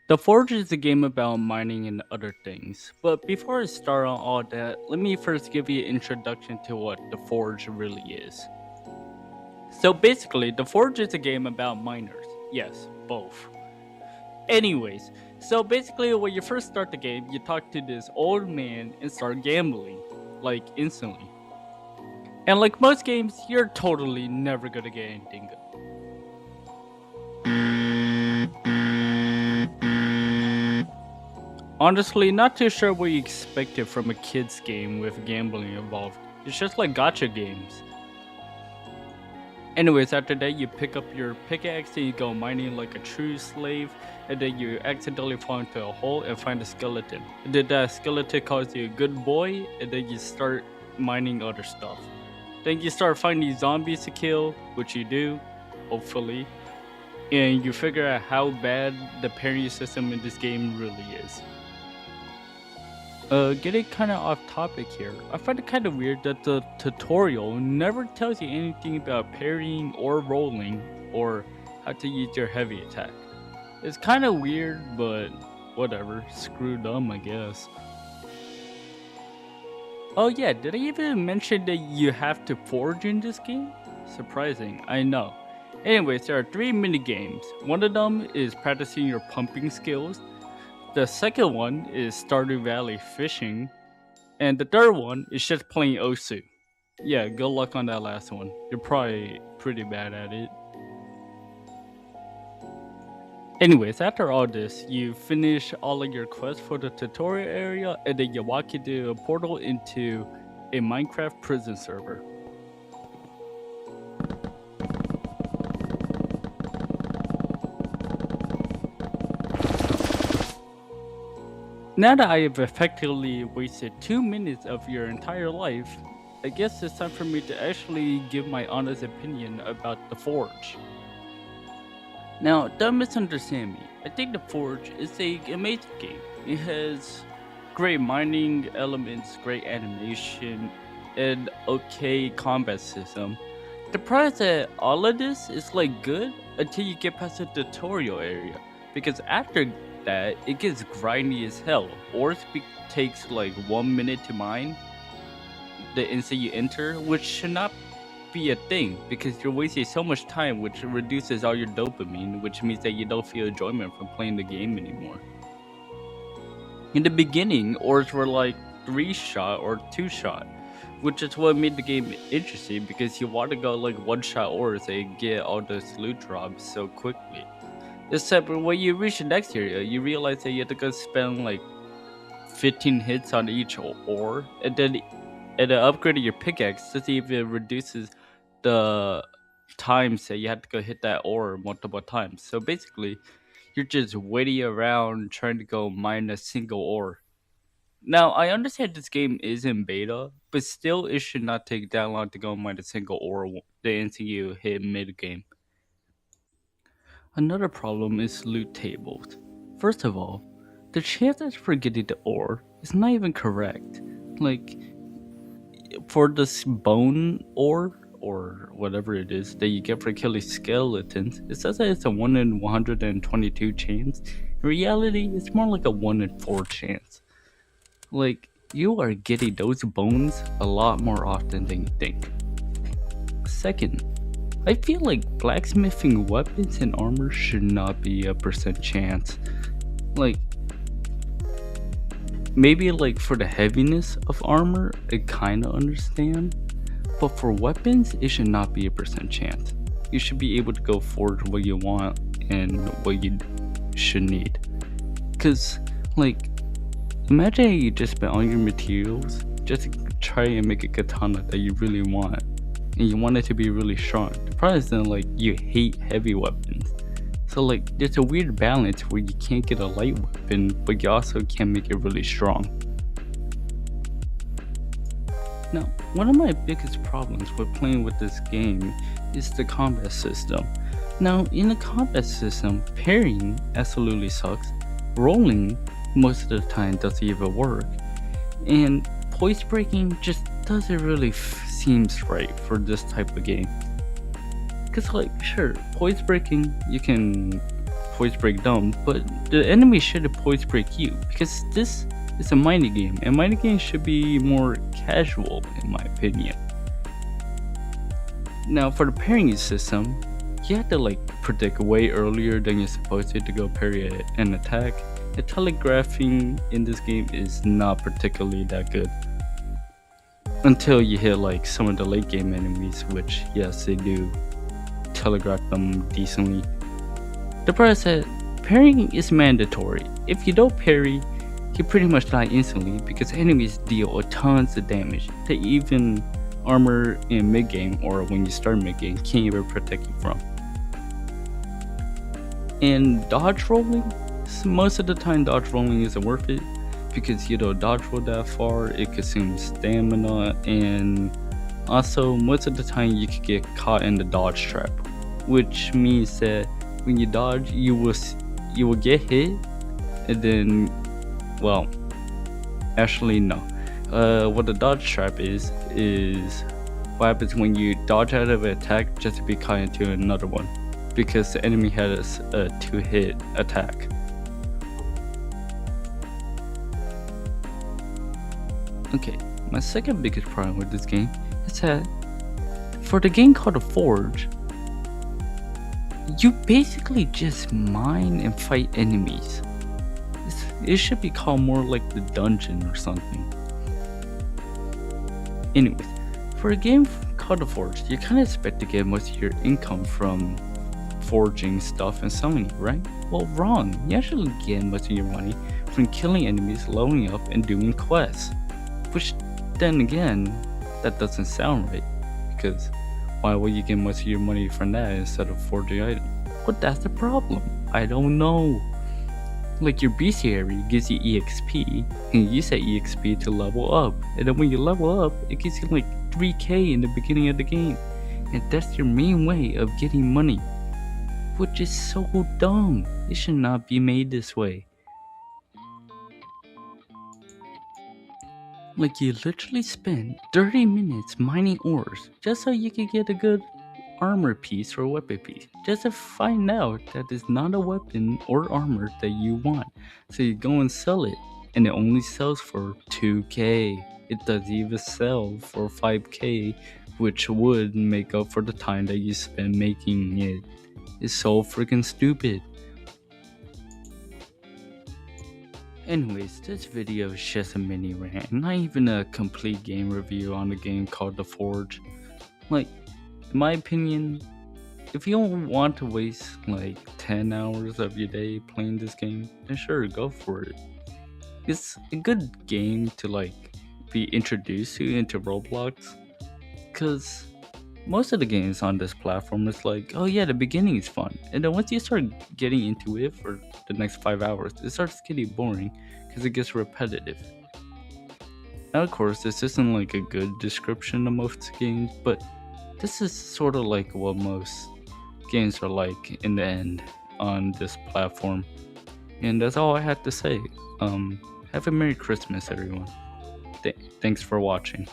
The Forge is a game about mining and other things, but before I start on all that, let me first give you an introduction to what the Forge really is. So basically, the Forge is a game about miners. Yes, both. Anyways, so basically, when you first start the game, you talk to this old man and start gambling, like instantly. And like most games, you're totally never gonna get anything good. Honestly, not too sure what you expected from a kid's game with gambling involved. It's just like gacha games. Anyways, after that, you pick up your pickaxe and you go mining like a true slave, and then you accidentally fall into a hole and find a skeleton. And then that skeleton calls you a good boy, and then you start mining other stuff. Then you start finding zombies to kill, which you do, hopefully, and you figure out how bad the parry system in this game really is. Getting kind of off topic here, I find it kind of weird that the tutorial never tells you anything about parrying or rolling or how to use your heavy attack. It's kind of weird, but whatever. Screw them, I guess. Oh yeah, did I even mention that you have to forge in this game? Surprising, I know. Anyways, there are three mini games. One of them is practicing your pumping skills. The second one is Stardew Valley fishing, and the third one is just playing Osu. Yeah, good luck on that last one. You're probably pretty bad at it. Anyways, after all this, you finish all of your quests for the tutorial area, and then you walk into a portal into a Minecraft prison server. Now that I have effectively wasted 2 minutes of your entire life, I guess it's time for me to actually give my honest opinion about The Forge. Now, don't misunderstand me. I think The Forge is an amazing game. It has great mining elements, great animation, and okay combat system. The problem is that all of this is like good until you get past the tutorial area, because after that it gets grindy as hell. Ores takes like 1 minute to mine the instant you enter, which should not be a thing because you're wasting so much time, which reduces all your dopamine, which means that you don't feel enjoyment from playing the game anymore. In the beginning, ores were like 3 shot or 2 shot, which is what made the game interesting because you want to go like 1 shot ores and get all those loot drops so quickly. Except when you reach the next area, you realize that you have to go spend like 15 hits on each ore, and then upgrading your pickaxe doesn't even reduces the times that you have to go hit that ore multiple times. So basically, you're just waiting around trying to go mine a single ore. Now, I understand this game is in beta, but still, it should not take that long to go mine a single ore the instant you hit mid game. Another problem is loot tables. First of all, the chances for getting the ore is not even correct. Like, for this bone ore, or whatever it is that you get for killing skeletons, it says that it's a 1 in 122 chance. In reality, it's more like a 1 in 4 chance. Like, you are getting those bones a lot more often than you think. Second, I feel like blacksmithing weapons and armor should not be a percent chance. Like, maybe like for the heaviness of armor, I kinda understand. But for weapons, it should not be a percent chance. You should be able to go forge what you want and what you should need. Cause like, imagine you just spent all your materials just to try and make a katana that you really want. And you want it to be really strong. The problem is then like you hate heavy weapons. So like there's a weird balance where you can't get a light weapon, but you also can't make it really strong. Now, one of my biggest problems with playing with this game is the combat system. Now, in the combat system, parrying absolutely sucks, rolling most of the time doesn't even work, and poise breaking just doesn't really seems right for this type of game. Cause like, sure, poise breaking, you can poise break them, but the enemy should poise break you because this is a mining game, and mining games should be more casual, in my opinion. Now, for the parrying system, you have to like predict way earlier than you're supposed to go parry an attack. The telegraphing in this game is not particularly that good until you hit like some of the late game enemies, which yes, they do telegraph them decently. The part is that parrying is mandatory. If you don't parry, you pretty much die instantly because enemies deal a tons of damage. They even armor in mid game or when you start mid game can't even protect you from. And dodge rolling, most of the time dodge rolling isn't worth it because you don't dodge roll that far, it consumes stamina, and also most of the time you could get caught in the dodge trap, which means that when you dodge you will get hit and then, well, actually no. What the dodge trap is what happens when you dodge out of an attack just to be caught into another one because the enemy has a 2-hit attack. Okay, my second biggest problem with this game is that for the game called The Forge, you basically just mine and fight enemies. It should be called more like the dungeon or something. Anyways, for a game called The Forge, you kind of expect to get most of your income from forging stuff and selling it, right? Well, wrong. You actually get most of your money from killing enemies, leveling up, and doing quests. Which, then again, that doesn't sound right, because why would you get most of your money from that instead of forging items? But that's the problem. I don't know. Like your bestiary gives you EXP, and you use that EXP to level up, and then when you level up, it gives you like 3k in the beginning of the game, and that's your main way of getting money, which is so dumb. It should not be made this way. Like you literally spend 30 minutes mining ores just so you can get a good armor piece or weapon piece, just to find out that it's not a weapon or armor that you want. So you go and sell it, and it only sells for 2k. It doesn't even sell for 5k, which would make up for the time that you spend making it. It's so freaking stupid. Anyways, this video is just a mini rant, not even a complete game review on the game called The Forge. Like, in my opinion, if you don't want to waste like 10 hours of your day playing this game, then sure, go for it. It's a good game to like be introduced to into Roblox, because most of the games on this platform is like, oh yeah, the beginning is fun, and then once you start getting into it for the next 5 hours, it starts getting boring because it gets repetitive. Now of course this isn't like a good description of most games, but this is sort of like what most games are like in the end on this platform. And that's all I had to say. Have a Merry Christmas, everyone. Thanks for watching.